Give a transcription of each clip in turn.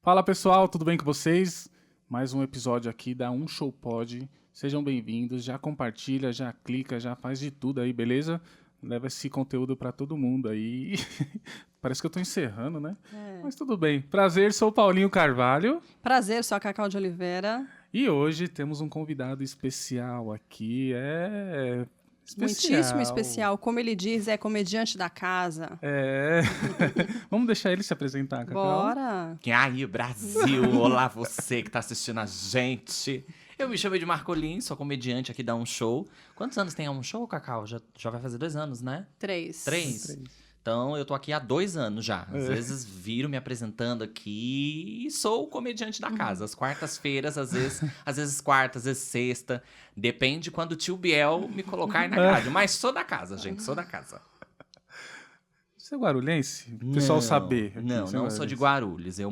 Fala pessoal, tudo bem com vocês? Mais um episódio aqui da Um Show Pod. Sejam bem-vindos, já compartilha, já clica, já faz de tudo aí, beleza? Leva esse conteúdo pra todo mundo aí. Parece que eu tô encerrando, né? Mas tudo bem. Prazer, sou o Paulinho Carvalho. Prazer, sou a Cacau de Oliveira. E hoje temos um convidado especial aqui. Especial. Muitíssimo especial. Como ele diz, é comediante da casa. Vamos deixar ele se apresentar, Cacau? Bora! E aí, Brasil! Olá, você que tá assistindo a gente. Eu me chamo de Marcolin, sou comediante aqui da Um Show. Quantos anos tem a Um Show, Cacau? Já vai fazer 2 anos, né? 3. 3? Então, eu tô aqui há 2 anos já. Às vezes, viro me apresentando aqui e sou o comediante da casa. Às quartas-feiras, às vezes quarta, às vezes sexta. Depende quando o tio Biel me colocar aí na grade. Mas sou da casa, gente, sou da casa. Você é guarulhense? O pessoal saber. Aqui, Não, você é não sou de Guarulhos. Eu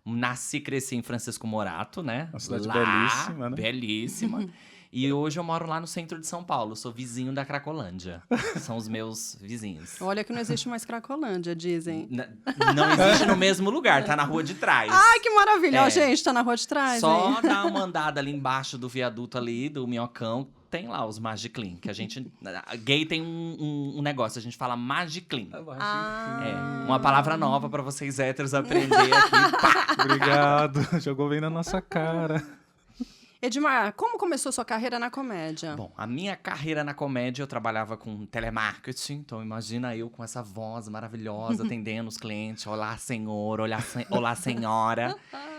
nasci e cresci em Francisco Morato, né? Uma cidade lá, belíssima, né? Belíssima. E hoje eu moro lá no centro de São Paulo. Sou vizinho da Cracolândia. São os meus vizinhos. Olha que não existe mais Cracolândia, dizem. Não existe no mesmo lugar, tá na rua de trás. Ai, que maravilha! Ó, É. gente, tá na rua de trás, Só hein? dá uma andada ali embaixo do viaduto ali, do Minhocão. Tem lá os Magiclean, que a gente... Gay tem um negócio, a gente fala Magiclean. É, uma palavra nova pra vocês héteros aprender aqui. Pá! Obrigado. Jogou bem na nossa cara. Edmar, como começou sua carreira na comédia? Bom, a minha carreira na comédia, eu trabalhava com telemarketing, então imagina eu com essa voz maravilhosa, atendendo os clientes, olá senhor, olá senhora.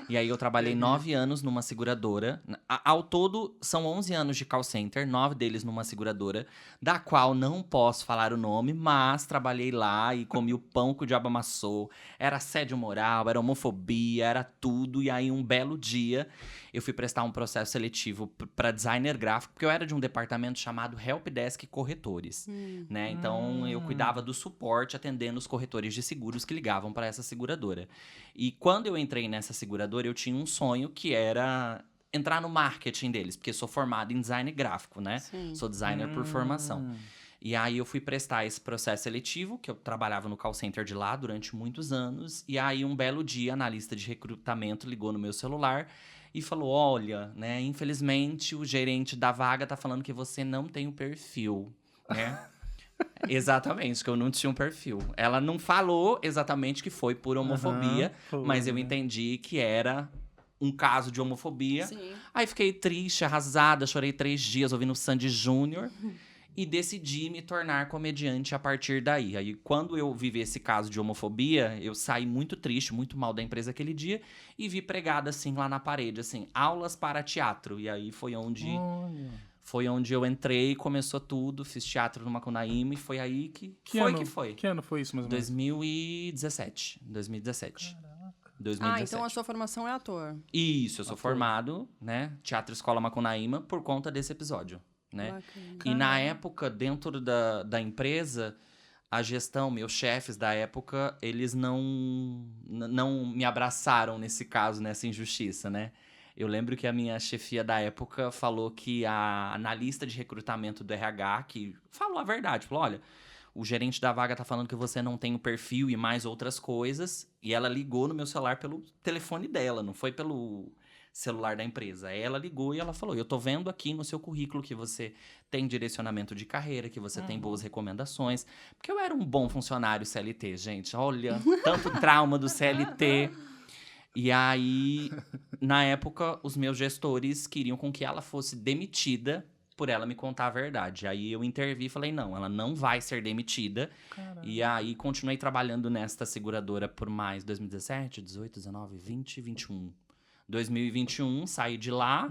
E aí eu trabalhei 9 anos numa seguradora. Ao todo, são 11 anos de call center, 9 deles numa seguradora, da qual não posso falar o nome, mas trabalhei lá e comi o pão que o diabo amassou. Era assédio moral, era homofobia, era tudo. E aí um belo dia, eu fui prestar um processo seletivo para designer gráfico, porque eu era de um departamento chamado Helpdesk Corretores, né? Então, eu cuidava do suporte, atendendo os corretores de seguros que ligavam para essa seguradora. E quando eu entrei nessa seguradora, eu tinha um sonho que era entrar no marketing deles, porque sou formado em design gráfico, né? Sim. Sou designer por formação. E aí eu fui prestar esse processo seletivo, que eu trabalhava no call center de lá durante muitos anos. E aí um belo dia, a analista de recrutamento ligou no meu celular e falou: olha, né, infelizmente o gerente da vaga tá falando que você não tem o perfil, né? Exatamente, que eu não tinha um perfil. Ela não falou exatamente que foi por homofobia, mas eu entendi que era um caso de homofobia. Sim. Aí fiquei triste, arrasada, chorei 3 dias ouvindo Sandy Júnior e decidi me tornar comediante a partir daí. Aí, quando eu vivi esse caso de homofobia, eu saí muito triste, muito mal da empresa aquele dia e vi pregada, assim, lá na parede, assim, aulas para teatro. E aí foi onde eu entrei, começou tudo, fiz teatro no Macunaíma e foi aí que foi. Que ano foi isso, mais ou menos? 2017. 2017. 2017. Então a sua formação é ator. Isso, eu sou formado, né? Teatro Escola Macunaíma por conta desse episódio, né? Bacana. E na época, dentro da empresa, a gestão, meus chefes da época, eles não me abraçaram nesse caso, nessa injustiça, né? Eu lembro que a minha chefia da época falou que a analista de recrutamento do RH, que falou a verdade, falou: olha, o gerente da vaga tá falando que você não tem o perfil e mais outras coisas. E ela ligou no meu celular pelo telefone dela, não foi pelo celular da empresa. Ela ligou e ela falou: eu tô vendo aqui no seu currículo que você tem direcionamento de carreira, que você tem boas recomendações. Porque eu era um bom funcionário CLT, gente. Olha, tanto trauma do CLT. E aí, na época, os meus gestores queriam com que ela fosse demitida por ela me contar a verdade. Aí eu intervi e falei: não, ela não vai ser demitida. Caramba. E aí continuei trabalhando nesta seguradora por mais 2017, 18, 19, 20, 21. 2021, saí de lá,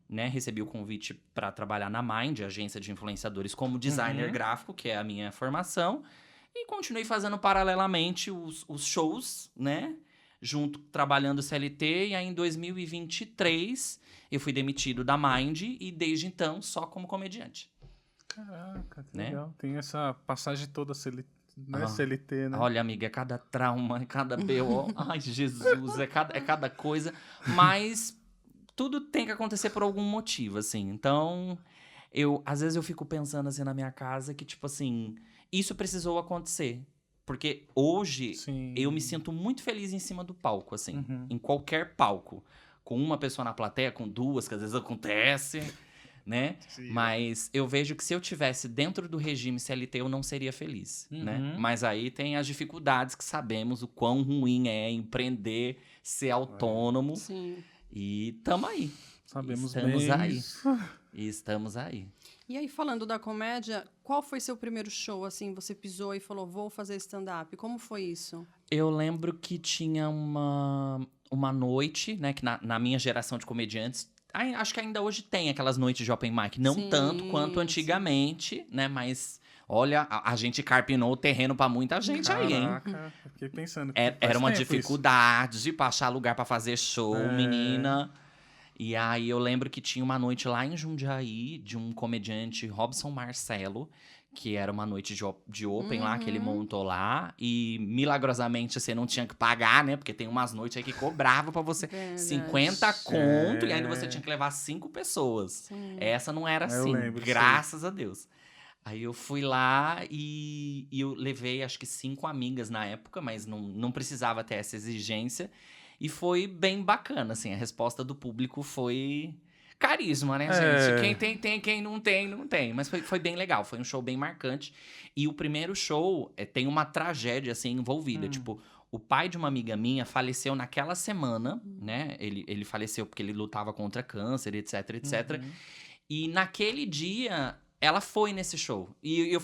né? Recebi o convite para trabalhar na Mind, agência de influenciadores, como designer gráfico, que é a minha formação. E continuei fazendo paralelamente os shows, né? Junto, trabalhando CLT. E aí, em 2023, eu fui demitido da Mind. E desde então, só como comediante. Caraca, que Né? legal. Tem essa passagem toda CLT, né? Olha, amiga, é cada trauma, é cada BO. Ai, Jesus, é cada coisa. Mas tudo tem que acontecer por algum motivo, assim. Então, às vezes eu fico pensando, assim, na minha casa, que, tipo assim, isso precisou acontecer. Porque hoje Sim. eu me sinto muito feliz em cima do palco, assim. Uhum. Em qualquer palco. Com uma pessoa na plateia, com duas, que às vezes acontece, né? Sim. Mas eu vejo que se eu tivesse dentro do regime CLT, eu não seria feliz, né? Uhum. Mas aí tem as dificuldades que sabemos o quão ruim é empreender, ser autônomo. Sim. E tamo aí. Sabemos Estamos bem aí. isso. E estamos aí. E aí, falando da comédia, qual foi seu primeiro show, assim? Você pisou e falou, vou fazer stand-up. Como foi isso? Eu lembro que tinha uma noite, né? Que na minha geração de comediantes, acho que ainda hoje tem aquelas noites de open mic. Não Sim, tanto quanto antigamente, né? Mas, olha, a gente carpinou o terreno pra muita gente aí, hein? Caraca, eu fiquei pensando. que Era faz uma tempo isso. dificuldade pra achar lugar pra fazer show, É. menina. E aí eu lembro que tinha uma noite lá em Jundiaí de um comediante, Robson Marcelo, que era uma noite de open lá, que ele montou lá. E milagrosamente você não tinha que pagar, né? Porque tem umas noites aí que cobrava pra você Verdade. 50 conto e ainda É. você tinha que levar 5 pessoas. Sim. Essa não era Eu assim, lembro disso aí. graças a Deus. Aí eu fui lá e eu levei acho que 5 amigas na época, mas não precisava ter essa exigência. E foi bem bacana, assim, a resposta do público foi carisma, né, É. gente? Quem tem, quem não tem, não tem. Mas foi bem legal, foi um show bem marcante. E o primeiro show tem uma tragédia, assim, envolvida. Tipo, o pai de uma amiga minha faleceu naquela semana, né? Ele faleceu porque ele lutava contra câncer, etc, etc. Uhum. E naquele dia, ela foi nesse show. E eu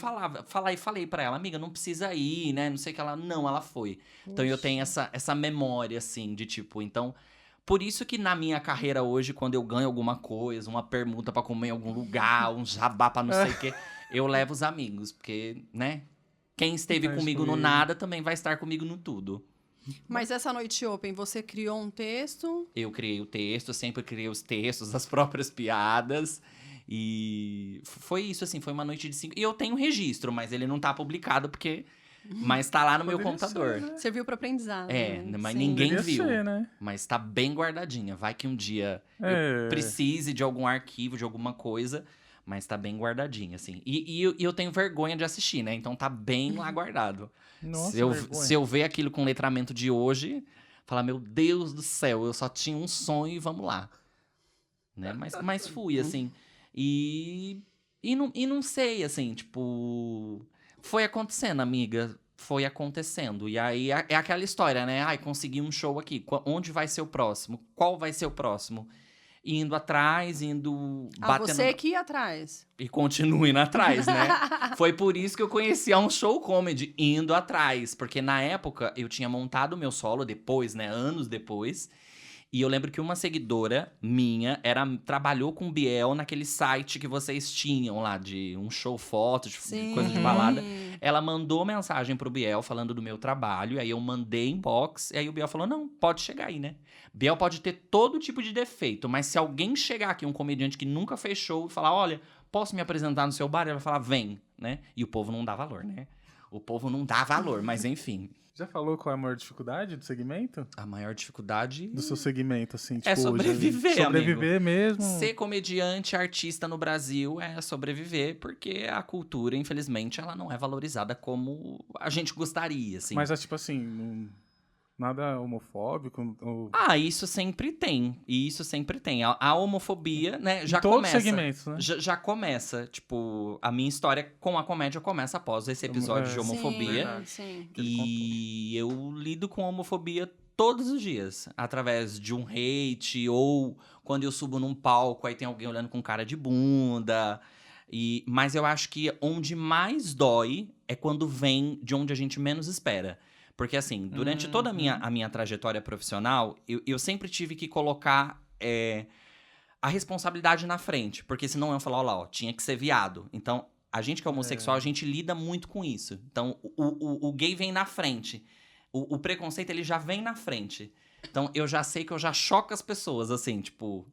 falei pra ela, amiga, não precisa ir, né? Não sei o que ela. Não, ela foi. Então eu tenho essa memória, assim, de tipo, então. Por isso que na minha carreira hoje, quando eu ganho alguma coisa, uma permuta pra comer em algum lugar, um jabá pra não sei o quê, eu levo os amigos, porque, né? Quem esteve Tá comigo no excluído. nada também vai estar comigo no tudo. Mas essa noite open, você criou um texto? Eu criei o texto, sempre criei os textos, as próprias piadas. E foi isso, assim, foi uma noite de 5. E eu tenho registro, mas ele não tá publicado porque. Mas tá lá no meu Poderia computador. ser, né? Serviu para aprendizado. É, né? mas Sim. ninguém Poderia viu. ser, né? Mas tá bem guardadinha. Vai que um dia É. eu precise de algum arquivo, de alguma coisa, mas tá bem guardadinha, assim. E eu tenho vergonha de assistir, né? Então tá bem lá guardado. Nossa, vergonha. Se eu ver aquilo com letramento de hoje, falar, meu Deus do céu, eu só tinha um sonho e vamos lá. Né? Mas fui, assim. E não sei, assim, tipo. Foi acontecendo, amiga. Foi acontecendo. E aí é aquela história, né? Ai, consegui um show aqui. Onde vai ser o próximo? Qual vai ser o próximo? Indo atrás, batendo. Você que ia atrás. E continue indo atrás, né? Foi por isso que eu conheci a um show comedy, indo atrás. Porque na época eu tinha montado o meu solo depois, né? Anos depois. E eu lembro que uma seguidora minha trabalhou com o Biel naquele site que vocês tinham lá, de um show foto, de coisa de balada. Ela mandou mensagem pro Biel falando do meu trabalho, aí eu mandei inbox, e aí o Biel falou, não, pode chegar aí, né? Biel pode ter todo tipo de defeito, mas se alguém chegar aqui, um comediante que nunca fez show, e falar, olha, posso me apresentar no seu bar? Ele vai falar, vem, né? E o povo não dá valor, né? O povo não dá valor, mas enfim. Já falou qual é a maior dificuldade do segmento? A maior dificuldade... Do seu segmento, assim, tipo... É sobreviver, Sobreviver mesmo. Ser comediante, artista no Brasil é sobreviver, porque a cultura, infelizmente, ela não é valorizada como a gente gostaria, assim. Mas é tipo assim, nada homofóbico? Ou... Isso sempre tem. Isso sempre tem. A homofobia, né, já em todos começa. os segmentos, né? Já começa. Tipo, a minha história com a comédia começa após esse episódio de homofobia. Sim. E eu lido com homofobia todos os dias. Através de um hate, ou quando eu subo num palco, aí tem alguém olhando com cara de bunda. Mas eu acho que onde mais dói é quando vem de onde a gente menos espera. Porque, assim, durante toda a minha trajetória profissional, eu sempre tive que colocar a responsabilidade na frente. Porque senão eu falar, ó, tinha que ser viado. Então, a gente que é homossexual, a gente lida muito com isso. Então, o gay vem na frente. O preconceito, ele já vem na frente. Então, eu já sei que eu já choco as pessoas, assim, tipo...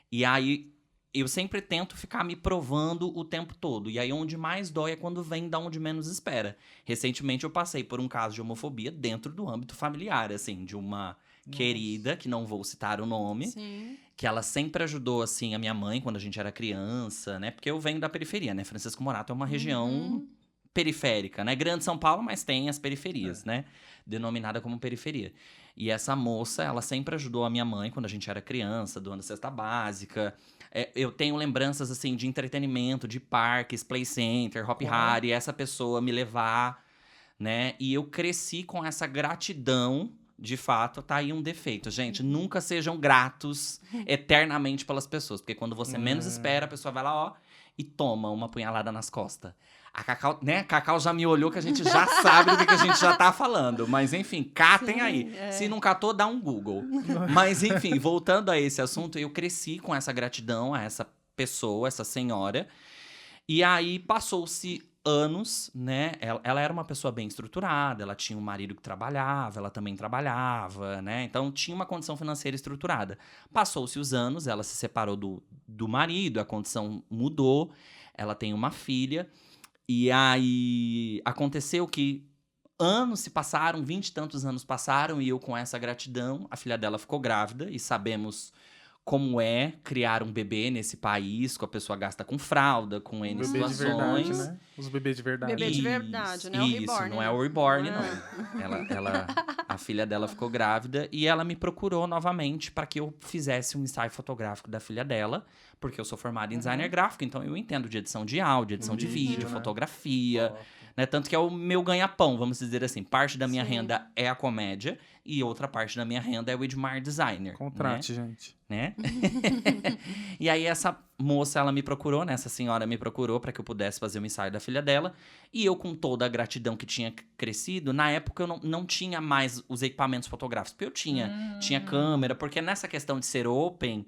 E aí, eu sempre tento ficar me provando o tempo todo. E aí, onde mais dói é quando vem da onde menos espera. Recentemente, eu passei por um caso de homofobia dentro do âmbito familiar, assim, de uma querida, que não vou citar o nome, Sim. que ela sempre ajudou, assim, a minha mãe quando a gente era criança, né? Porque eu venho da periferia, né? Francisco Morato é uma região periférica, né? Grande São Paulo, mas tem as periferias, né? Denominada como periferia. E essa moça, ela sempre ajudou a minha mãe quando a gente era criança, doando cesta básica. Eu tenho lembranças, assim, de entretenimento, de parques, play center, Hop Hari, essa pessoa me levar, né? E eu cresci com essa gratidão, de fato, tá aí um defeito. Gente, nunca sejam gratos eternamente pelas pessoas, porque quando você menos espera, a pessoa vai lá, ó, e toma uma punhalada nas costas. A Cacau, né? A Cacau já me olhou que a gente já sabe do que a gente já tá falando. Mas, enfim, catem aí. Se não catou, dá um Google. Mas, enfim, voltando a esse assunto, eu cresci com essa gratidão a essa pessoa, essa senhora. E aí, passou-se anos, né? Ela era uma pessoa bem estruturada, ela tinha um marido que trabalhava, ela também trabalhava, né? Então, tinha uma condição financeira estruturada. Passou-se os anos, ela se separou do marido, a condição mudou, ela tem uma filha. E aí, aconteceu que anos se passaram, 20 e tantos anos passaram, e eu com essa gratidão, a filha dela ficou grávida, e sabemos como é criar um bebê nesse país, que a pessoa gasta com fralda, com N Bebê de situações. verdade, né? Os bebês de verdade. Bebê de verdade, né? O Isso, reborn, não né? é o reborn, Não é. não. A filha dela ficou grávida e ela me procurou novamente para que eu fizesse um ensaio fotográfico da filha dela, porque eu sou formado em designer gráfico, então eu entendo de edição de áudio, edição de vídeo, né? fotografia, Top. né? Tanto que é o meu ganha-pão, vamos dizer assim. Parte da minha Sim. renda é a comédia e outra parte da minha renda é o Edmar Designer. Contrate, gente. Né? E aí essa moça, ela me procurou, né? Essa senhora me procurou para que eu pudesse fazer o ensaio da filha dela. E eu, com toda a gratidão que tinha crescido, na época eu não tinha mais os equipamentos fotográficos. Porque eu tinha câmera, porque nessa questão de ser open,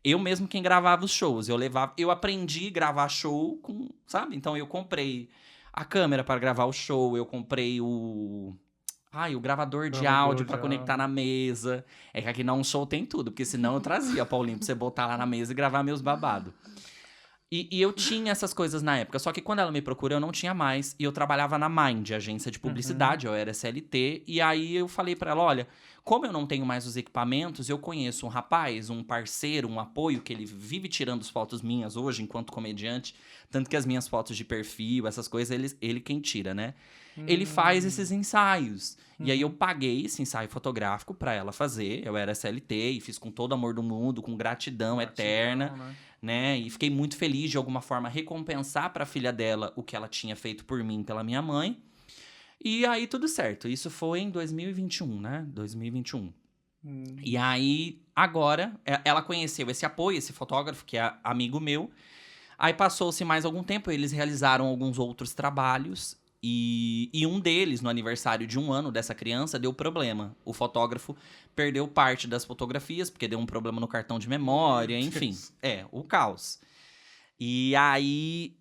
eu mesmo quem gravava os shows. Eu aprendi a gravar show com, sabe? Então eu comprei a câmera para gravar o show, eu comprei o gravador de áudio pra conectar na mesa. É que aqui não show tem tudo, porque senão eu trazia, Paulinho, pra você botar lá na mesa e gravar meus babados. E eu tinha essas coisas na época, só que quando ela me procurou eu não tinha mais. E eu trabalhava na Mind, agência de publicidade, eu era CLT. E aí eu falei pra ela, olha, como eu não tenho mais os equipamentos, eu conheço um rapaz, um parceiro, um apoio, que ele vive tirando as fotos minhas hoje, enquanto comediante. Tanto que as minhas fotos de perfil, essas coisas, ele quem tira, né? Ele faz esses ensaios. E aí eu paguei esse ensaio fotográfico pra ela fazer. Eu era CLT e fiz com todo amor do mundo, com gratidão eterna, né? E fiquei muito feliz de alguma forma recompensar pra filha dela o que ela tinha feito por mim, pela minha mãe. E aí tudo certo. Isso foi em 2021, né? 2021. E aí, agora, ela conheceu esse apoio, esse fotógrafo, que é amigo meu. Aí passou-se mais algum tempo, eles realizaram alguns outros trabalhos. E um deles, no aniversário de 1 ano dessa criança, deu problema. O fotógrafo perdeu parte das fotografias, porque deu um problema no cartão de memória, enfim. O caos. E aí,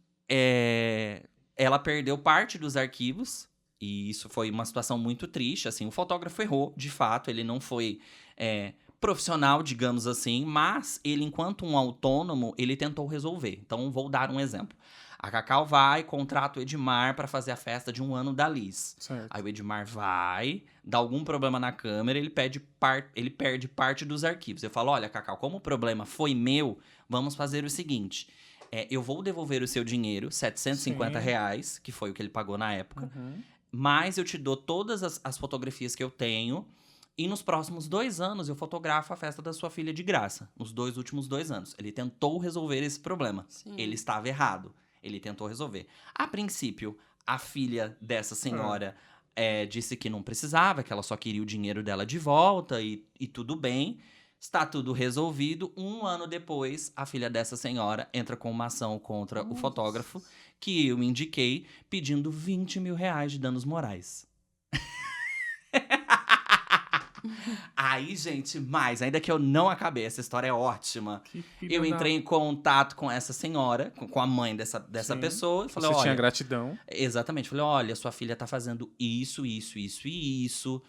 ela perdeu parte dos arquivos, e isso foi uma situação muito triste, assim. O fotógrafo errou, de fato, ele não foi profissional, digamos assim, mas ele, enquanto um autônomo, ele tentou resolver. Então, vou dar um exemplo. A Cacau vai, contrata o Edmar pra fazer a festa de 1 ano da Liz. Certo. Aí o Edmar vai, dá algum problema na câmera, ele perde parte dos arquivos. Eu falo, olha, Cacau, como o problema foi meu, vamos fazer o seguinte. Eu vou devolver o seu dinheiro, R$750, que foi o que ele pagou na época. Mas eu te dou todas as fotografias que eu tenho. E nos próximos 2 anos eu fotografo a festa da sua filha de graça. Nos últimos 2 anos. Ele tentou resolver esse problema. Sim. Ele estava errado. Ele tentou resolver. A princípio, a filha dessa senhora disse que não precisava, que ela só queria o dinheiro dela de volta e tudo bem. Está tudo resolvido. 1 ano depois, a filha dessa senhora entra com uma ação contra o fotógrafo, que eu indiquei, pedindo R$20 mil de danos morais. Aí, gente, ainda que eu não acabei, essa história é ótima. Eu entrei em contato com essa senhora, com a mãe dessa pessoa. E falei, Você olha, tinha gratidão. Exatamente. Falei, olha, sua filha tá fazendo isso e isso.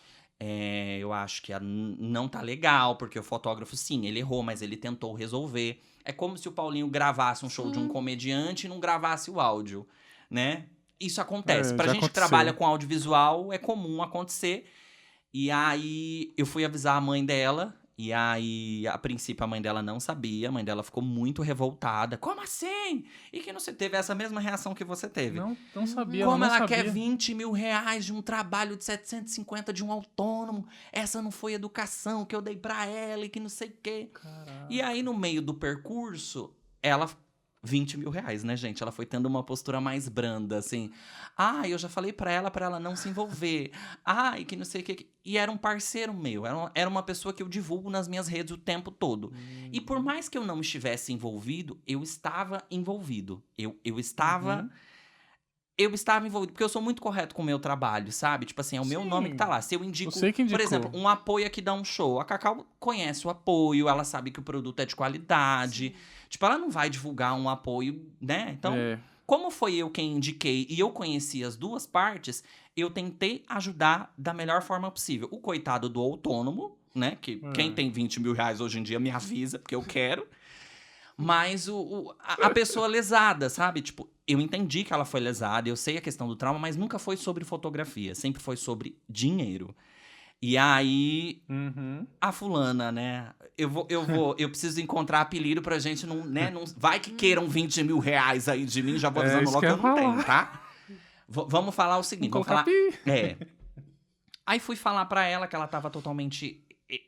Eu acho que não tá legal, porque o fotógrafo, sim, ele errou, mas ele tentou resolver. É como se o Paulinho gravasse um show de um comediante e não gravasse o áudio, né? Isso acontece. Pra gente que trabalha com audiovisual, é comum acontecer. E aí, eu fui avisar a mãe dela, E aí, a princípio, a mãe dela não sabia. A mãe dela ficou muito revoltada. Como assim? E que não se teve essa mesma reação que você teve. Não sabia, Como não ela sabia. quer 20 mil reais de um trabalho de 750 de um autônomo. Essa não foi educação que eu dei pra ela e que não sei o quê. Caraca. E aí, no meio do percurso, ela... 20 mil reais, né, gente? Ela foi tendo uma postura mais branda, assim. Ah, eu já falei pra ela não se envolver. Ah, e que não sei o que. E era um parceiro meu. Era uma pessoa que eu divulgo nas minhas redes o tempo todo. E por mais que eu não estivesse envolvido, eu estava envolvido. Eu estava... Uhum. Eu estava envolvido, porque eu sou muito correto com o meu trabalho, sabe? Tipo assim, é o meu Sim. nome que tá lá. Se eu indico, Você que indicou. por exemplo, um apoio aqui dá um show. A Cacau conhece o apoio, ela sabe que o produto é de qualidade. Tipo, ela não vai divulgar um apoio, né? Então, É. como foi eu quem indiquei e eu conheci as duas partes, eu tentei ajudar da melhor forma possível. O coitado do autônomo, né? Que quem tem 20 mil reais hoje em dia me avisa, porque eu quero. Mas a pessoa lesada, sabe? Tipo, eu entendi que ela foi lesada, eu sei a questão do trauma, mas nunca foi sobre fotografia, sempre foi sobre dinheiro. E aí, Uhum. a fulana, né? Eu preciso encontrar apelido pra gente não, né? Não, vai que queiram 20 mil reais aí de mim, já vou avisando isso logo que que eu eu não ia tenho, tá? Vamos falar o seguinte, Vamos vamos colocar falar... É. Aí fui falar pra ela que ela tava totalmente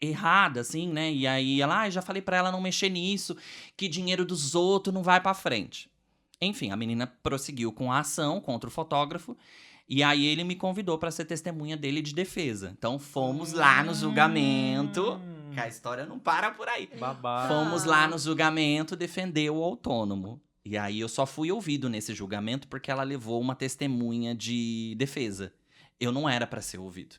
errada, assim, né? E aí ela, já falei pra ela não mexer nisso, que dinheiro dos outros não vai pra frente. Enfim, a menina prosseguiu com a ação contra o fotógrafo. E aí ele me convidou pra ser testemunha dele de defesa. Então fomos lá no julgamento. Que a história não para por aí. Babá. Fomos lá no julgamento defender o autônomo. E aí eu só fui ouvido nesse julgamento porque ela levou uma testemunha de defesa. Eu não era pra ser ouvido.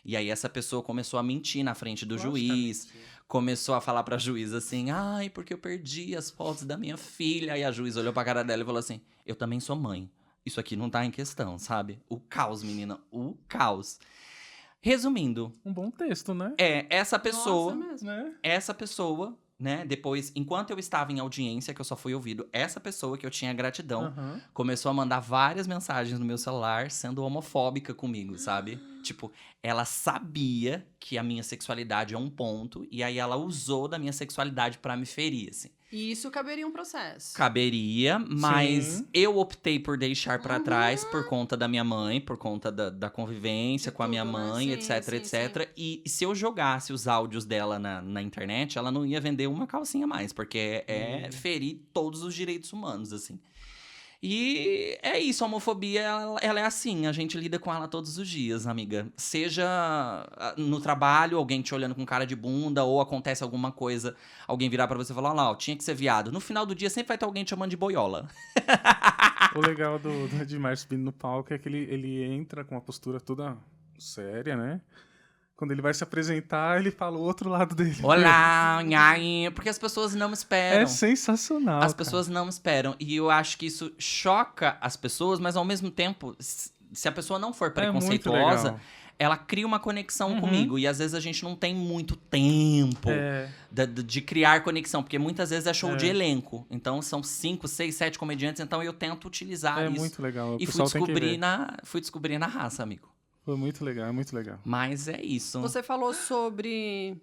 E aí essa pessoa começou a mentir na frente do juiz. Começou a falar pra juiz assim, ai, porque eu perdi as fotos da minha filha. Aí a juiz olhou pra cara dela e falou assim, eu também sou mãe. Isso aqui não tá em questão, sabe? O caos, menina, o caos. Resumindo, Um bom texto, né? essa pessoa, Nossa, mesmo. Né? essa pessoa, né, depois, enquanto eu estava em audiência, que eu só fui ouvido, essa pessoa que eu tinha gratidão, Aham. começou a mandar várias mensagens no meu celular sendo homofóbica comigo, sabe? Tipo, ela sabia que a minha sexualidade é um ponto, e aí ela usou da minha sexualidade pra me ferir, assim. E isso caberia um processo. Caberia, mas Sim. eu optei por deixar pra trás por conta da minha mãe, por conta da convivência De com a minha tudo, né? mãe, Sim, etc, sim, etc. E se eu jogasse os áudios dela na internet, ela não ia vender uma calcinha mais, porque é ferir todos os direitos humanos, assim. E é isso, a homofobia, ela é assim, a gente lida com ela todos os dias, amiga. Seja no trabalho, alguém te olhando com cara de bunda, ou acontece alguma coisa, alguém virar pra você e falar, olha lá, ó, tinha que ser viado. No final do dia sempre vai ter alguém te chamando de boiola. O legal do Edmar subindo no palco é que ele entra com uma postura toda séria, né? Quando ele vai se apresentar, ele fala o outro lado dele. Olá, nhaí, porque as pessoas não esperam. É sensacional. As cara. pessoas não esperam. E eu acho que isso choca as pessoas, mas ao mesmo tempo, se a pessoa não for É muito preconceituosa, legal. ela cria uma conexão Uhum. comigo. E às vezes a gente não tem muito tempo É, de criar conexão, porque muitas vezes é show É. de elenco. Então são 5, 6, 7 comediantes, então eu tento utilizar é isso. muito legal. O E pessoal tem que ver. fui descobrir na raça, amigo. Foi muito legal, é muito legal. Mas é isso. Você falou sobre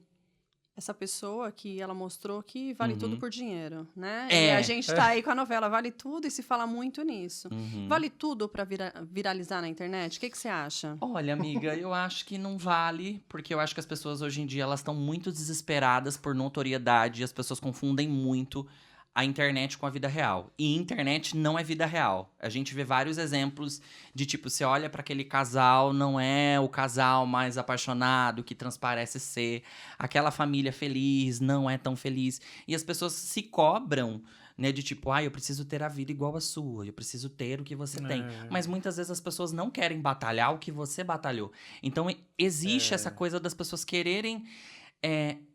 essa pessoa que ela mostrou que vale tudo por dinheiro, né? É. E a gente tá aí com a novela Vale Tudo e se fala muito nisso. Uhum. Vale tudo pra viralizar na internet? O que você acha? Olha, amiga, eu acho que não vale, porque eu acho que as pessoas hoje em dia elas estão muito desesperadas por notoriedade e as pessoas confundem muito a internet com a vida real. E internet não é vida real. A gente vê vários exemplos de tipo, você olha pra aquele casal, não é o casal mais apaixonado que transparece ser, aquela família feliz não é tão feliz. E as pessoas se cobram, né, de tipo, eu preciso ter a vida igual a sua, eu preciso ter o que você tem. Mas muitas vezes as pessoas não querem batalhar o que você batalhou. Então existe essa coisa das pessoas quererem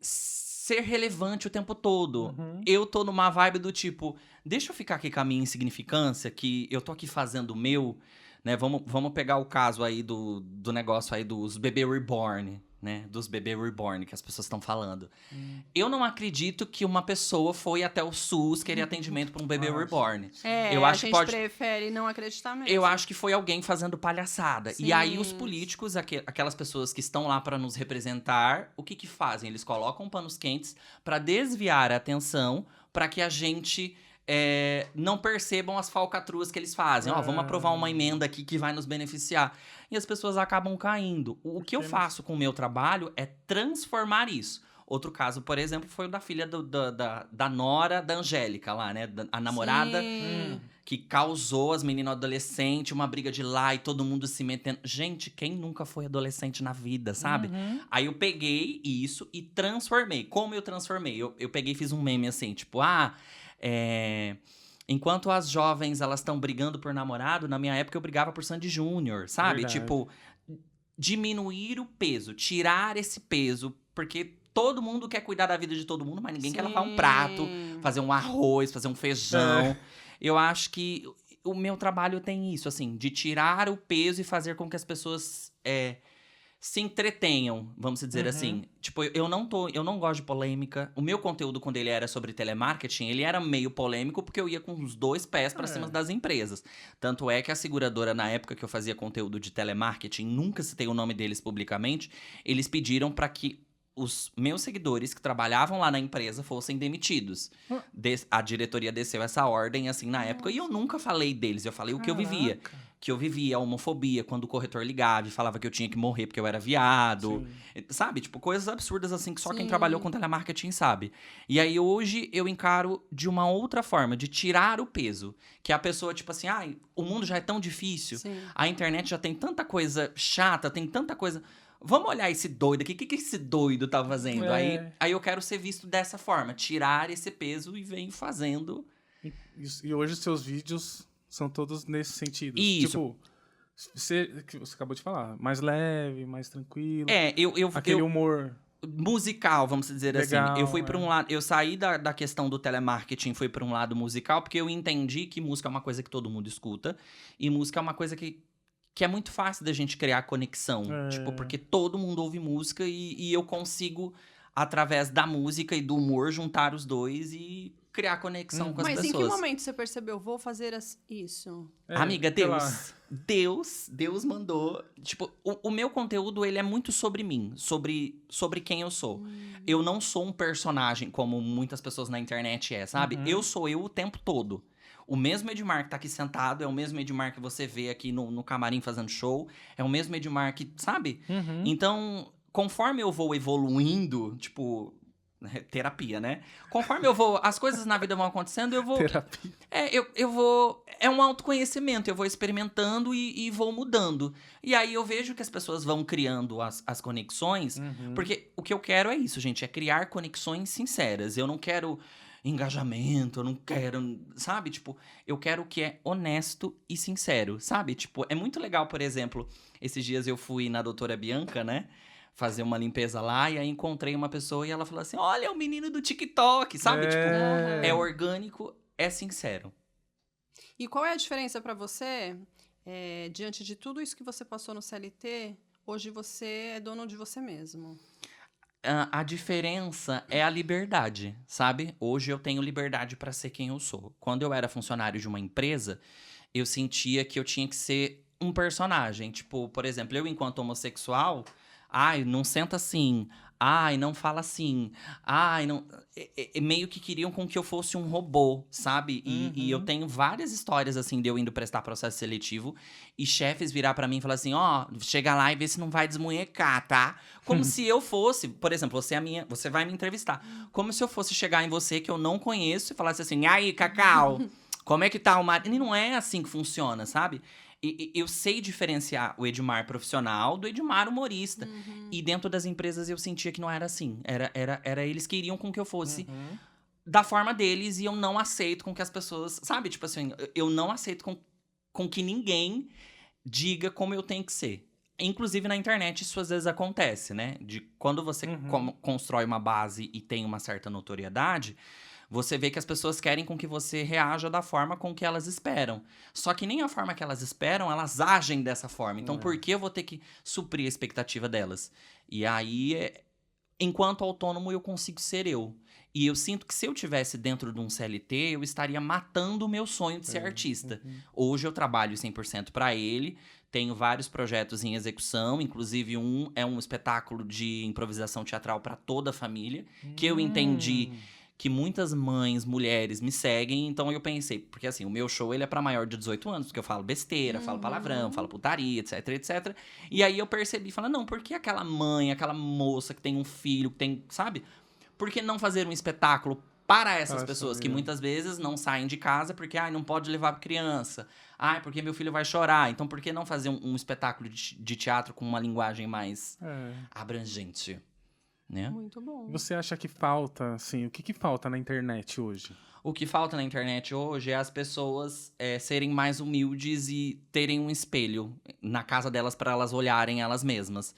ser relevante o tempo todo. Uhum. Eu tô numa vibe do tipo, deixa eu ficar aqui com a minha insignificância, que eu tô aqui fazendo o meu, né? Vamos pegar o caso aí do negócio aí dos bebê reborn, né? Dos bebês reborn, que as pessoas estão falando. Eu não acredito que uma pessoa foi até o SUS querer atendimento para um bebê reborn. Eu a acho que gente prefere não acreditar mesmo. Eu acho que foi alguém fazendo palhaçada. E aí os Sim. políticos, aquelas pessoas que estão lá para nos representar, o que fazem? Eles colocam panos quentes para desviar a atenção, para que a gente não percebam as falcatruas que eles fazem. Ó, vamos aprovar uma emenda aqui que vai nos beneficiar. E as pessoas acabam caindo. O que eu faço com o meu trabalho é transformar isso. Outro caso, por exemplo, foi o da filha da nora da Angélica lá, né? A namorada que causou as meninas adolescentes, uma briga de lá e todo mundo se metendo. Gente, quem nunca foi adolescente na vida, sabe? Aí eu peguei isso e transformei. Como eu transformei? Eu peguei e fiz um meme assim, tipo, enquanto as jovens, elas estão brigando por namorado, na minha época eu brigava por Sandy Júnior, sabe? Verdade. Tipo, diminuir o peso, tirar esse peso, porque todo mundo quer cuidar da vida de todo mundo, mas ninguém quer lavar um prato, fazer um arroz, fazer um feijão. Eu acho que o meu trabalho tem isso, assim, de tirar o peso e fazer com que as pessoas se entretenham, vamos dizer assim. Tipo, eu não gosto de polêmica. O meu conteúdo, quando ele era sobre telemarketing, ele era meio polêmico porque eu ia com os dois pés pra cima das empresas. Tanto é que a seguradora, na época que eu fazia conteúdo de telemarketing, nunca citei o nome deles publicamente, eles pediram pra que os meus seguidores que trabalhavam lá na empresa fossem demitidos. A diretoria desceu essa ordem, assim, na época, e eu nunca falei deles. Eu falei o que eu vivia. Que eu vivia a homofobia quando o corretor ligava e falava que eu tinha que morrer porque eu era viado. Sabe? Tipo, coisas absurdas assim que só quem trabalhou com telemarketing sabe. E aí hoje eu encaro de uma outra forma, de tirar o peso. Que a pessoa, tipo assim, o mundo já é tão difícil. A internet já tem tanta coisa chata, tem tanta coisa... Vamos olhar esse doido aqui. O que esse doido tá fazendo? Aí eu quero ser visto dessa forma. Tirar esse peso e venho fazendo. E hoje os seus vídeos são todos nesse sentido. Isso. Tipo, que você acabou de falar. Mais leve, mais tranquilo. Aquele humor... musical, vamos dizer Legal, assim. Eu fui para um lado... Eu saí da questão do telemarketing, fui para um lado musical, porque eu entendi que música é uma coisa que todo mundo escuta. E música é uma coisa que é muito fácil da gente criar conexão. Tipo, porque todo mundo ouve música e eu consigo, através da música e do humor, juntar os dois e criar conexão com as pessoas. Mas em que momento você percebeu, vou fazer isso? Amiga, Deus mandou. Tipo, o meu conteúdo, ele é muito sobre mim, sobre quem eu sou. Eu não sou um personagem como muitas pessoas na internet sabe? Eu sou eu o tempo todo. O mesmo Edmar que tá aqui sentado é o mesmo Edmar que você vê aqui no camarim fazendo show. É o mesmo Edmar que, sabe? Então, conforme eu vou evoluindo, tipo... terapia, né? Conforme eu vou... As coisas na vida vão acontecendo, eu vou... Terapia. Eu vou... É um autoconhecimento. Eu vou experimentando e vou mudando. E aí eu vejo que as pessoas vão criando as conexões. Porque o que eu quero é isso, gente. É criar conexões sinceras. Eu não quero... engajamento, eu não quero, sabe? Tipo, eu quero o que é honesto e sincero, sabe? Tipo, é muito legal, por exemplo, esses dias eu fui na doutora Bianca, né? Fazer uma limpeza lá, e aí encontrei uma pessoa e ela falou assim, olha, é o menino do TikTok, sabe? Tipo, é orgânico, é sincero. E qual é a diferença pra você, diante de tudo isso que você passou no CLT, hoje você é dono de você mesmo? A diferença é a liberdade, sabe? Hoje eu tenho liberdade pra ser quem eu sou. Quando eu era funcionário de uma empresa, eu sentia que eu tinha que ser um personagem. Tipo, por exemplo, eu enquanto homossexual, não senta assim, não fala assim, não... meio que queriam com que eu fosse um robô, sabe? E eu tenho várias histórias, assim, de eu indo prestar processo seletivo e chefes virar pra mim e falar assim, chega lá e vê se não vai desmunhecar, tá? Como se eu fosse, por exemplo, você vai me entrevistar. Como se eu fosse chegar em você que eu não conheço e falasse assim, aí, Cacau, como é que tá o marido? E não é assim que funciona, sabe? Eu sei diferenciar o Edmar profissional do Edmar humorista. E dentro das empresas eu sentia que não era assim. Era eles queriam com que eu fosse da forma deles e eu não aceito com que as pessoas... Sabe? Tipo assim, eu não aceito com que ninguém diga como eu tenho que ser. Inclusive na internet isso às vezes acontece, né? De quando você constrói uma base e tem uma certa notoriedade... Você vê que as pessoas querem com que você reaja da forma com que elas esperam. Só que nem a forma que elas esperam, elas agem dessa forma. Então, por que eu vou ter que suprir a expectativa delas? E aí, enquanto autônomo, eu consigo ser eu. E eu sinto que se eu tivesse dentro de um CLT, eu estaria matando o meu sonho de ser artista. Hoje eu trabalho 100% para ele, tenho vários projetos em execução, inclusive um é um espetáculo de improvisação teatral para toda a família, que eu entendi que muitas mães, mulheres me seguem, então eu pensei, porque assim, o meu show ele é pra maior de 18 anos, porque eu falo besteira, falo palavrão, falo putaria, etc, etc. E aí eu percebi, falei, não, por que aquela mãe, aquela moça que tem um filho, que tem, sabe? Por que não fazer um espetáculo para essas pessoas que muitas vezes não saem de casa porque, não pode levar criança, porque meu filho vai chorar, então por que não fazer um espetáculo de teatro com uma linguagem mais abrangente? Né? Muito bom. Você acha que falta, assim, o que falta na internet hoje? O que falta na internet hoje é as pessoas serem mais humildes e terem um espelho na casa delas para elas olharem elas mesmas.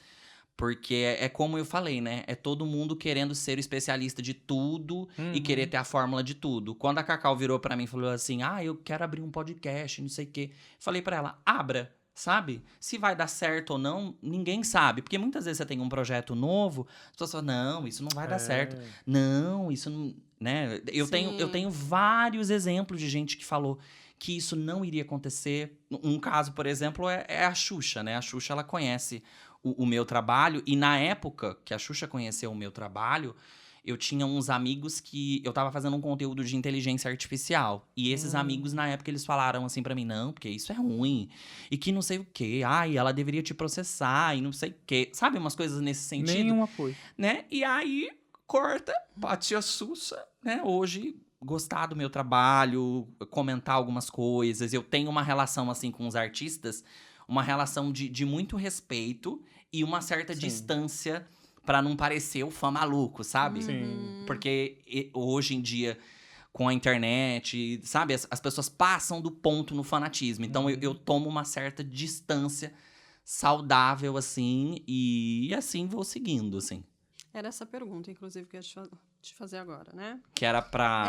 Porque é como eu falei, né? É todo mundo querendo ser especialista de tudo e querer ter a fórmula de tudo. Quando a Cacau virou para mim e falou assim, eu quero abrir um podcast, não sei o quê. Falei para ela, abra. Sabe? Se vai dar certo ou não, ninguém sabe. Porque muitas vezes você tem um projeto novo, as pessoas falam, não, isso não vai dar certo. Não, isso não... Né? Eu tenho vários exemplos de gente que falou que isso não iria acontecer. Um caso, por exemplo, é a Xuxa, né? A Xuxa, ela conhece o meu trabalho. E na época que a Xuxa conheceu o meu trabalho, eu tinha uns amigos que... Eu tava fazendo um conteúdo de inteligência artificial. E esses amigos, na época, eles falaram assim pra mim, não, porque isso é ruim. E que não sei o quê. Ela deveria te processar e não sei o quê. Sabe, umas coisas nesse sentido. Nenhum apoio. Né? E aí, corta pra tia Xuxa, né? Hoje, gostar do meu trabalho, comentar algumas coisas. Eu tenho uma relação, assim, com os artistas. Uma relação de muito respeito e uma certa distância... Pra não parecer o fã maluco, sabe? Sim. Porque hoje em dia, com a internet, sabe? As pessoas passam do ponto no fanatismo. Então, eu tomo uma certa distância saudável, assim. E assim vou seguindo, assim. Era essa pergunta, inclusive, que eu ia te fazer agora, né? Que era pra...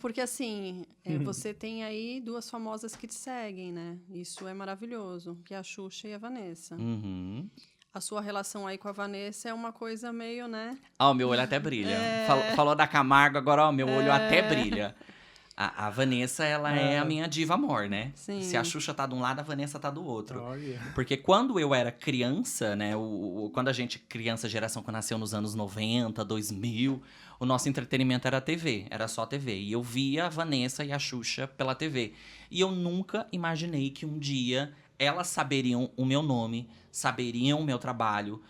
Porque assim, você tem aí duas famosas que te seguem, né? Isso é maravilhoso, que é a Xuxa e a Vanessa. Uhum. A sua relação aí com a Vanessa é uma coisa meio, né? O meu olho até brilha. Falou da Camargo, agora, meu olho até brilha. A Vanessa, ela é a minha diva amor, né? Sim. Se a Xuxa tá de um lado, a Vanessa tá do outro. Olha. Porque quando eu era criança, né? Quando a gente, criança, geração que nasceu nos anos 90, 2000, o nosso entretenimento era a TV, era só TV. E eu via a Vanessa e a Xuxa pela TV. E eu nunca imaginei que um dia elas saberiam o meu nome, saberiam o meu trabalho,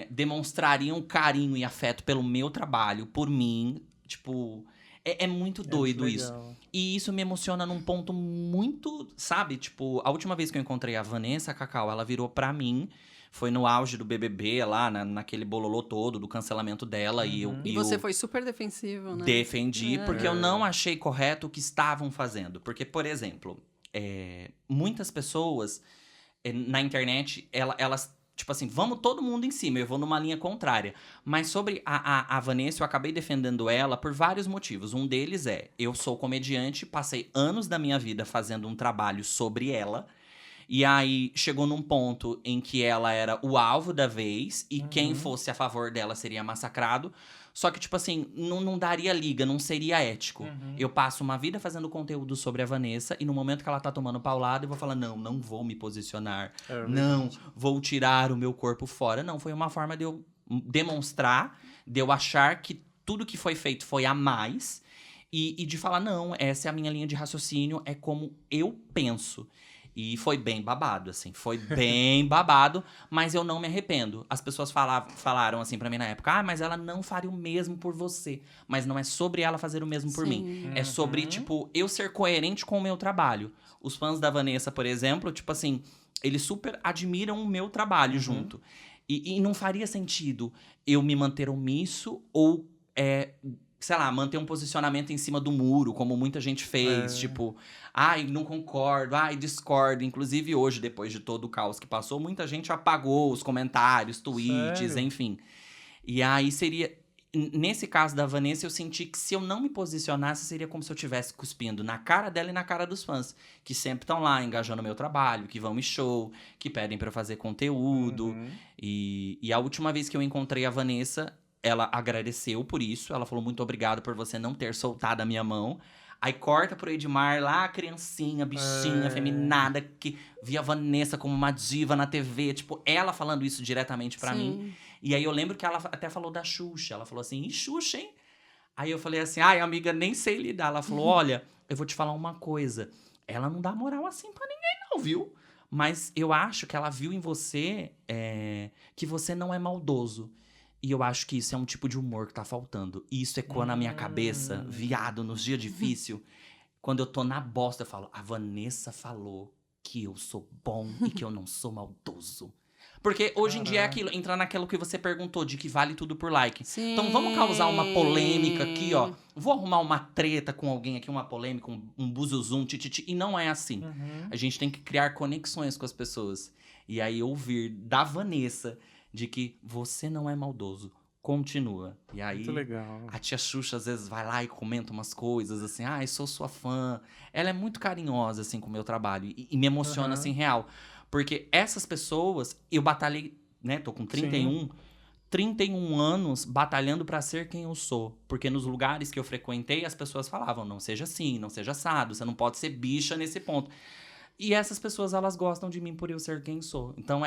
demonstrariam carinho e afeto pelo meu trabalho, por mim. Tipo, é muito doido isso. E isso me emociona num ponto muito, sabe? Tipo, a última vez que eu encontrei a Vanessa, a Cacau, ela virou pra mim. Foi no auge do BBB, lá naquele bololô todo, do cancelamento dela. E você foi super defensivo, né? Defendi, porque eu não achei correto o que estavam fazendo. Porque, por exemplo... muitas pessoas na internet, elas, tipo assim, vamos todo mundo em cima, eu vou numa linha contrária. Mas sobre a Vanessa, eu acabei defendendo ela por vários motivos. Um deles eu sou comediante, passei anos da minha vida fazendo um trabalho sobre ela. E aí, chegou num ponto em que ela era o alvo da vez, e quem fosse a favor dela seria massacrado. Só que, tipo assim, não daria liga, não seria ético. Eu passo uma vida fazendo conteúdo sobre a Vanessa, e no momento que ela tá tomando paulada, eu vou falar, não vou me posicionar. Não, vou tirar o meu corpo fora. Não, foi uma forma de eu demonstrar, de eu achar que tudo que foi feito foi a mais. E de falar, não, essa é a minha linha de raciocínio, é como eu penso. E foi bem babado, assim. Foi bem babado, mas eu não me arrependo. As pessoas falaram assim pra mim na época, mas ela não faria o mesmo por você. Mas não é sobre ela fazer o mesmo por mim. É sobre, tipo, eu ser coerente com o meu trabalho. Os fãs da Vanessa, por exemplo, tipo assim, eles super admiram o meu trabalho junto. E não faria sentido eu me manter omisso ou... sei lá, manter um posicionamento em cima do muro, como muita gente fez, tipo, não concordo, discordo. Inclusive hoje, depois de todo o caos que passou, muita gente apagou os comentários, tweets, enfim. E aí seria... Nesse caso da Vanessa, eu senti que se eu não me posicionasse, seria como se eu estivesse cuspindo na cara dela e na cara dos fãs. Que sempre estão lá, engajando o meu trabalho, que vão em show, que pedem pra eu fazer conteúdo. E a última vez que eu encontrei a Vanessa, ela agradeceu por isso. Ela falou, muito obrigado por você não ter soltado a minha mão. Aí corta pro Edmar, lá a criancinha, bichinha, afeminada, que via a Vanessa como uma diva na TV. Tipo, ela falando isso diretamente pra mim. E aí eu lembro que ela até falou da Xuxa. Ela falou assim, e Xuxa, hein? Aí eu falei assim, ai, amiga, nem sei lidar. Ela falou, olha, eu vou te falar uma coisa. Ela não dá moral assim pra ninguém não, viu? Mas eu acho que ela viu em você que você não é maldoso. E eu acho que isso é um tipo de humor que tá faltando. E isso ecoa na minha cabeça, viado, nos dias difíceis. Quando eu tô na bosta, eu falo, a Vanessa falou que eu sou bom e que eu não sou maldoso. Porque hoje em dia é aquilo, entrar naquilo que você perguntou, de que vale tudo por like. Sim. Então vamos causar uma polêmica aqui, ó. Vou arrumar uma treta com alguém aqui, uma polêmica, um buzuzum, tititi. E não é assim. A gente tem que criar conexões com as pessoas. E aí ouvir da Vanessa de que você não é maldoso. Continua. E aí, Muito legal. a tia Xuxa às vezes vai lá e comenta umas coisas assim, ai, sou sua fã. Ela é muito carinhosa, assim, com o meu trabalho. E me emociona, assim, real. Porque essas pessoas, eu batalhei, né, tô com 31 anos batalhando pra ser quem eu sou. Porque nos lugares que eu frequentei, as pessoas falavam, não seja assim, não seja assado, você não pode ser bicha nesse ponto. E essas pessoas, elas gostam de mim por eu ser quem sou. Então,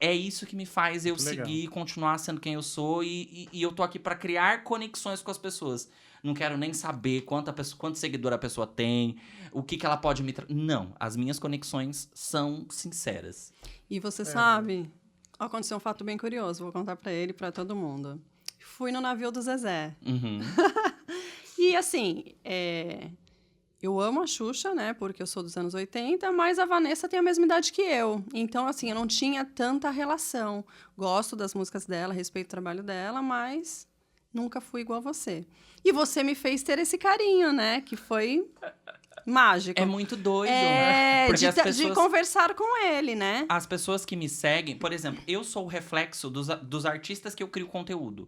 é isso que me faz eu seguir, continuar sendo quem eu sou. E eu tô aqui pra criar conexões com as pessoas. Não quero nem saber quanto seguidor a pessoa tem, o que ela pode me... Não, as minhas conexões são sinceras. E você sabe, aconteceu um fato bem curioso, vou contar pra ele e pra todo mundo. Fui no navio do Zezé. E assim, eu amo a Xuxa, né, porque eu sou dos anos 80, mas a Vanessa tem a mesma idade que eu. Então, assim, eu não tinha tanta relação. Gosto das músicas dela, respeito o trabalho dela, mas nunca fui igual a você. E você me fez ter esse carinho, né, que foi mágico. É muito doido. Porque Porque de conversar com ele, né? As pessoas que me seguem, por exemplo, eu sou o reflexo dos artistas que eu crio conteúdo.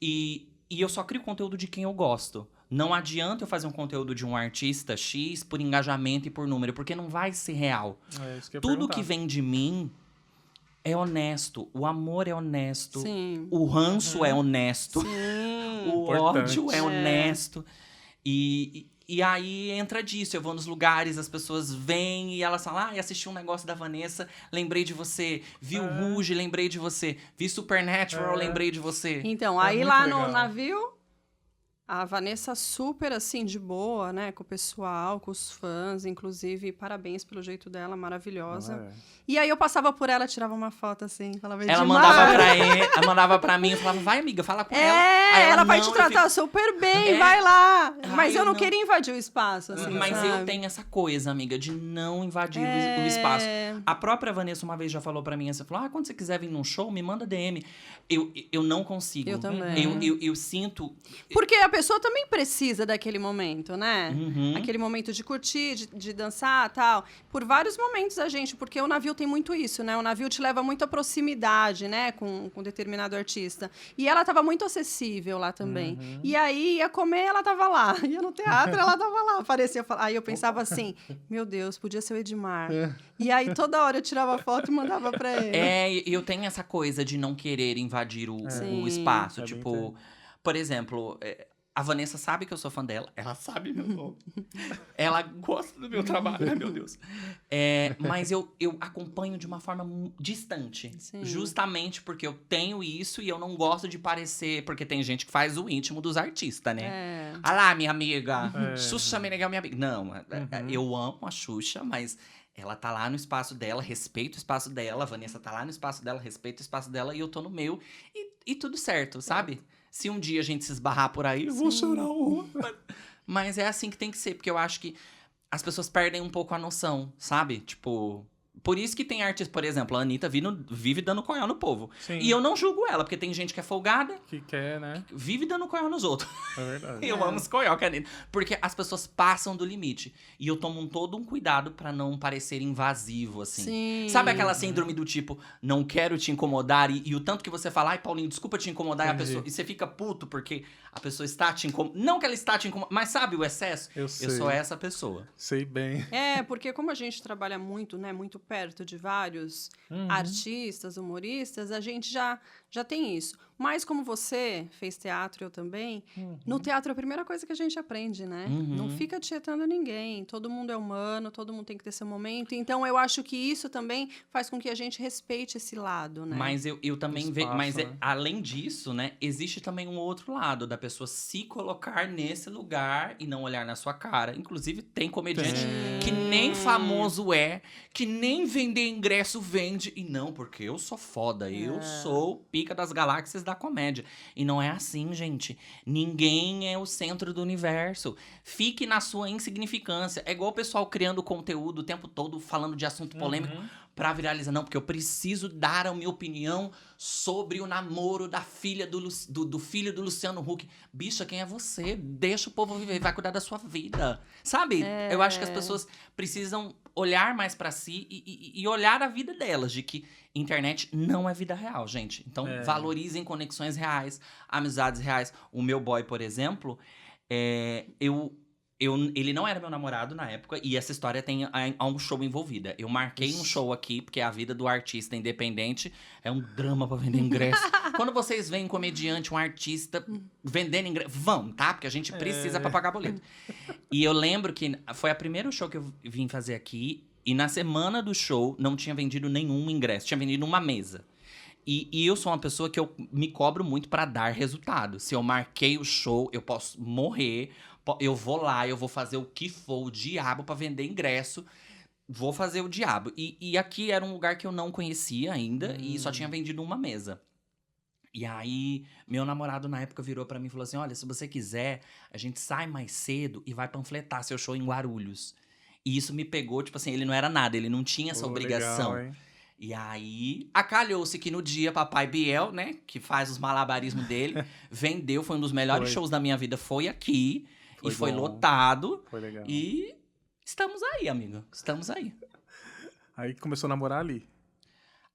E eu só crio conteúdo de quem eu gosto. Não adianta eu fazer um conteúdo de um artista X por engajamento e por número, porque não vai ser real. Isso que eu ia Tudo perguntar. que vem de mim é honesto. O amor é honesto. Sim. O ranço é honesto. O Importante. ódio é honesto. E aí entra disso. Eu vou nos lugares, as pessoas vêm e elas falam, assisti um negócio da Vanessa, lembrei de você. Vi o Ruge, lembrei de você. Vi Supernatural, lembrei de você. Então, É aí muito lá legal. no navio, a Vanessa super, assim, de boa, né? Com o pessoal, com os fãs, inclusive, parabéns pelo jeito dela, maravilhosa. Ela E aí eu passava por ela, tirava uma foto, assim, falava, Ela Edmar. mandava pra mim, eu falava, vai amiga, fala com ela. Aí Ela vai "Não, te eu tratar fico- super bem, É. vai lá. Ai, Mas eu não não. queria invadir o espaço, assim, Mas sabe? eu tenho essa coisa, amiga, de não invadir o espaço. A própria Vanessa uma vez já falou pra mim, você falou, quando você quiser vir num show, me manda DM. Eu não consigo. Eu também. Eu sinto... Porque a pessoa também precisa daquele momento, né? Uhum. Aquele momento de curtir, de dançar e tal. Por vários momentos a gente, porque o navio tem muito isso, né? O navio te leva muito à proximidade, né? Com determinado artista. E ela tava muito acessível lá também. E aí, ia comer, ela tava lá. Ia no teatro, ela tava lá. Aparecia, aí eu pensava assim, meu Deus, podia ser o Edmar. E aí, toda hora eu tirava foto e mandava pra ele. Eu tenho essa coisa de não querer invadir o Sim. espaço. É bem Tipo, por exemplo, a Vanessa sabe que eu sou fã dela. Ela sabe meu nome. Ela gosta do meu trabalho. Ai, meu Deus. Mas eu acompanho de uma forma distante. Sim. Justamente porque eu tenho isso e eu não gosto de parecer... Porque tem gente que faz o íntimo dos artistas, né? Ah lá, minha amiga. Xuxa Meneghel, minha amiga. Não, eu amo a Xuxa, mas... Ela tá lá no espaço dela, respeito o espaço dela. A Vanessa tá lá no espaço dela, respeito o espaço dela. E eu tô no meu. E tudo certo, sabe? Se um dia a gente se esbarrar por aí, eu vou chorar horror. Mas é assim que tem que ser. Porque eu acho que as pessoas perdem um pouco a noção, sabe? Tipo, Por isso que tem artistas, por exemplo, a Anitta vive dando coió no povo. Sim. E eu não julgo ela, porque tem gente que é folgada, Que quer, né? vive dando coió nos outros. É verdade. Eu amo os coió, Anitta. Porque as pessoas passam do limite. E eu tomo todo um cuidado pra não parecer invasivo, assim. Sim. Sabe aquela síndrome do tipo, não quero te incomodar, e o tanto que você fala, ai, Paulinho, desculpa te incomodar, Entendi. e você fica puto porque a pessoa está te incomodando. Não que ela está te incomodando, mas sabe o excesso? Eu Eu sei. sou essa pessoa. Sei bem. Porque como a gente trabalha muito, né, muito perto de vários artistas, humoristas, a gente já tem isso. Mas como você fez teatro, eu também, no teatro é a primeira coisa que a gente aprende, né? Não fica tietando ninguém, todo mundo é humano, todo mundo tem que ter seu momento. Então, eu acho que isso também faz com que a gente respeite esse lado, né? Mas eu também Espaço, vejo. Mas né? além disso, né, existe também um outro lado da pessoa se colocar nesse lugar e não olhar na sua cara. Inclusive, tem comediante que nem famoso é, que nem vender ingresso vende. E não, porque eu sou foda, eu sou o pica das galáxias da comédia. E não é assim, gente. Ninguém é o centro do universo. Fique na sua insignificância. É igual o pessoal criando conteúdo o tempo todo, falando de assunto polêmico pra viralizar. Não, porque eu preciso dar a minha opinião sobre o namoro da filha do filho do Luciano Huck. Bicha, quem é você? Deixa o povo viver, vai cuidar da sua vida. Sabe? Eu acho que as pessoas precisam olhar mais pra si e olhar a vida delas, de que internet não é vida real, gente. Então, valorizem conexões reais, amizades reais. O meu boy, por exemplo, ele não era meu namorado na época, e essa história tem um show envolvida. Eu marquei um show aqui, porque a vida do artista independente é um drama pra vender ingresso. Quando vocês veem um comediante, um artista vendendo ingresso, vão, tá? Porque a gente precisa pra pagar boleto. E eu lembro que foi o primeiro show que eu vim fazer aqui, e na semana do show não tinha vendido nenhum ingresso, tinha vendido uma mesa. E eu sou uma pessoa que eu me cobro muito pra dar resultado. Se eu marquei o show, eu posso morrer, eu vou lá, eu vou fazer o que for, o diabo pra vender ingresso, vou fazer o diabo. E aqui era um lugar que eu não conhecia ainda e só tinha vendido uma mesa. E aí, meu namorado na época virou pra mim e falou assim, olha, se você quiser, a gente sai mais cedo e vai panfletar seu show em Guarulhos. E isso me pegou, tipo assim, ele não era nada, ele não tinha essa obrigação. Legal, hein? E aí, acalhou-se que no dia, papai Biel, né, que faz os malabarismos dele, vendeu, foi um dos melhores shows da minha vida, foi aqui, e foi bom. lotado. Foi legal. E estamos aí, amigo, estamos aí. Aí começou a namorar ali.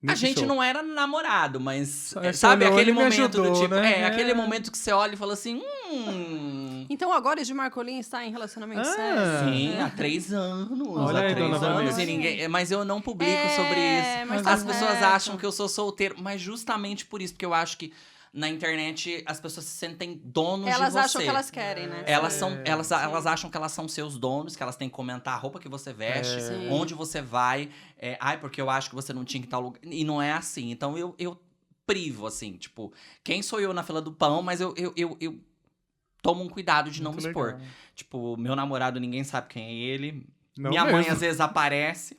A gente não era namorado, mas Você sabe olhou, aquele ele me momento ajudou, do tipo, né? aquele momento que você olha e fala assim, Então agora Edmar Colin está em relacionamento sério? sim, há 3 anos. Olha há aí, 3 dona anos Vanessa. e ninguém. Mas eu não publico sobre isso. Mas As tá pessoas certo. acham que eu sou solteiro, mas justamente por isso, porque eu acho que na internet as pessoas se sentem donos Elas de você. acham que elas querem, né? Elas acham que elas são seus donos, que elas têm que comentar a roupa que você veste, Sim. onde você vai. Porque eu acho que você não tinha que estar lugar. E não é assim. Então eu privo, assim, tipo, quem sou eu na fila do pão, mas eu tomo um cuidado de não me Muito expor. legal. Tipo, meu namorado, ninguém sabe quem é ele. Não Minha mãe mesmo. às vezes aparece.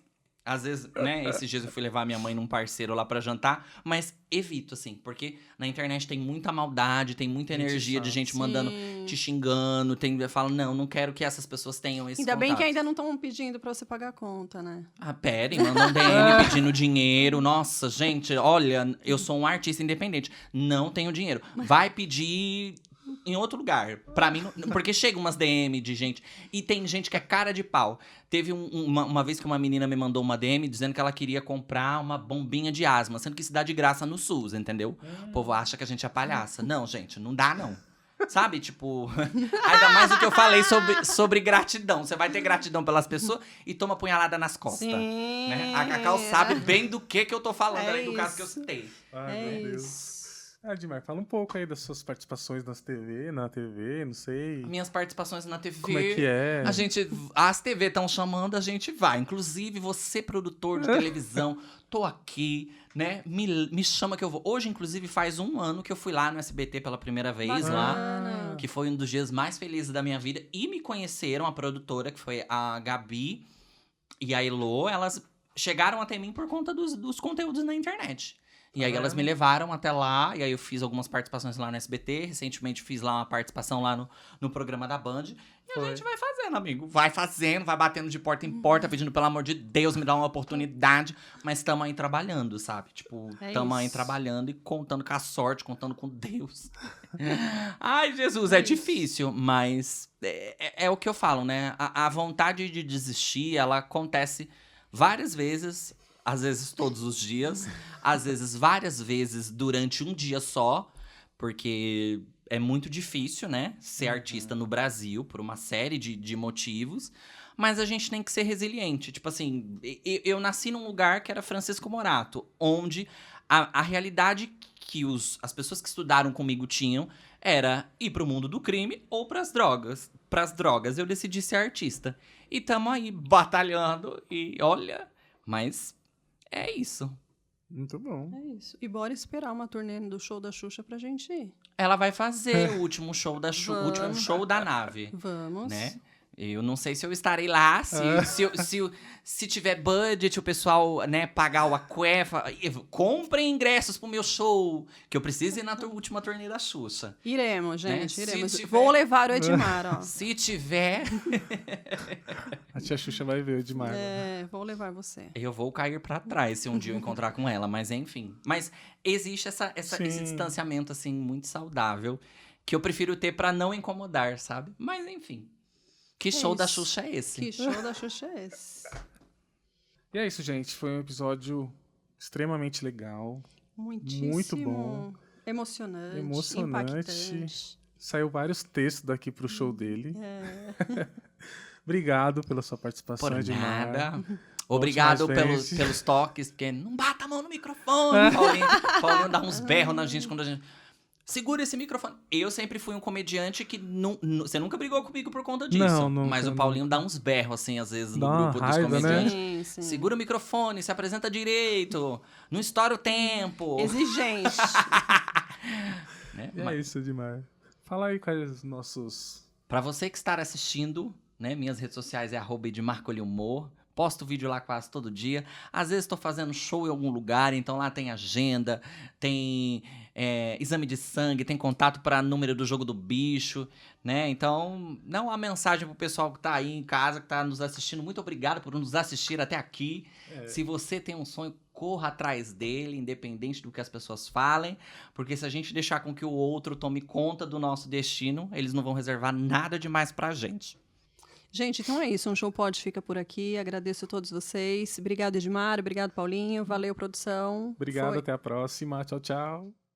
Às vezes, né, esses dias eu fui levar minha mãe num parceiro lá pra jantar, mas evito, assim, porque na internet tem muita maldade, tem muita Gente energia de chata. gente Sim. mandando, te xingando, fala, não quero que essas pessoas tenham esse Ainda bem que contato. ainda não estão pedindo pra você pagar a conta, né? Ah, pera, mandam DM pedindo dinheiro. Nossa, gente, olha, eu sou um artista independente. Não tenho dinheiro. Vai pedir em outro lugar. Pra mim, porque chega umas DM de gente. E tem gente que é cara de pau. Teve uma vez que uma menina me mandou uma DM dizendo que ela queria comprar uma bombinha de asma, sendo que isso dá de graça no SUS, entendeu? O povo acha que a gente é palhaça. Não, gente, não dá, não. Sabe, tipo, ainda mais o que eu falei sobre gratidão. Você vai ter gratidão pelas pessoas e toma punhalada nas costas. Sim. Né? A Cacau sabe bem do que eu tô falando É ali, do caso que eu isso. citei. Ai, É meu Deus. isso. Edmar, fala um pouco aí das suas participações na TV, não sei. Minhas participações na TV. Como é que é? As TV estão chamando, a gente vai. Inclusive, você, produtor de televisão, tô aqui, né? Me chama que eu vou. Hoje, inclusive, faz 1 ano que eu fui lá no SBT pela primeira vez lá. Bacana. Que foi um dos dias mais felizes da minha vida. E me conheceram, a produtora, que foi a Gabi e a Elô. Elas chegaram até mim por conta dos conteúdos na internet. E aí elas me levaram até lá, e aí eu fiz algumas participações lá no SBT, recentemente fiz lá uma participação lá no programa da Band. E a gente vai fazendo, amigo. Vai fazendo, vai batendo de porta em porta, pedindo, pelo amor de Deus, me dá uma oportunidade. Mas tamo aí trabalhando, sabe? Tipo, tamo aí trabalhando e contando com a sorte, contando com Deus. Ai, Jesus, é difícil, mas é o que eu falo, né? A vontade de desistir, ela acontece várias vezes, às vezes todos os dias, às vezes várias vezes durante um dia só, porque é muito difícil, né, ser artista no Brasil por uma série de motivos, mas a gente tem que ser resiliente. Tipo assim, eu nasci num lugar que era Francisco Morato, onde a realidade que as pessoas que estudaram comigo tinham era ir pro mundo do crime ou pras drogas. Pras drogas, eu decidi ser artista. E tamo aí batalhando e olha, mas é isso. Muito bom. É isso. E bora esperar uma turnê do show da Xuxa pra gente ir. Ela vai fazer o último show da Xuxa, o último show da nave. Vamos. Né? Eu não sei se eu estarei lá, se tiver budget, o pessoal, né, pagar o Aquefa. Comprem ingressos pro meu show, que eu preciso ir na última turnê da Xuxa. Iremos, gente, né? iremos. Vou levar o Edmar, ó. Se tiver... A tia Xuxa vai ver o Edmar. Vou levar você. Eu vou cair pra trás se um dia eu encontrar com ela, mas enfim. Mas existe esse distanciamento, assim, muito saudável, que eu prefiro ter pra não incomodar, sabe? Mas enfim. Que show da Xuxa é esse? Que show da Xuxa é esse? E é isso, gente. Foi um episódio extremamente legal. Muitíssimo. Muito bom. Emocionante. Impactante. Saiu vários textos daqui pro show dele. Obrigado pela sua participação, Por Edmar. nada. Obrigado pelos toques, porque não bata a mão no microfone. Paulinho dá uns berros na gente quando a gente... Segura esse microfone. Eu sempre fui um comediante que você nunca brigou comigo por conta disso. Não, mas o Paulinho dá uns berros, assim, às vezes, no grupo dos raiva, comediantes. Né? Sim. Segura o microfone, se apresenta direito. Não estoura o tempo. Exigente. Né? E é isso, Edmar. Fala aí quais os nossos... Pra você que está assistindo, né? Minhas redes sociais é @edmarcolhumor. Posto vídeo lá quase todo dia. Às vezes estou fazendo show em algum lugar, então lá tem agenda, tem exame de sangue, tem contato para número do jogo do bicho, né? Então, não há mensagem pro pessoal que tá aí em casa, que tá nos assistindo. Muito obrigado por nos assistir até aqui. Se você tem um sonho, corra atrás dele, independente do que as pessoas falem, porque se a gente deixar com que o outro tome conta do nosso destino, eles não vão reservar nada demais pra gente. Gente, então é isso. Um Show Pod fica por aqui. Agradeço a todos vocês. Obrigado, Edmar. Obrigado, Paulinho. Valeu, produção. Obrigado, até a próxima. Tchau, tchau.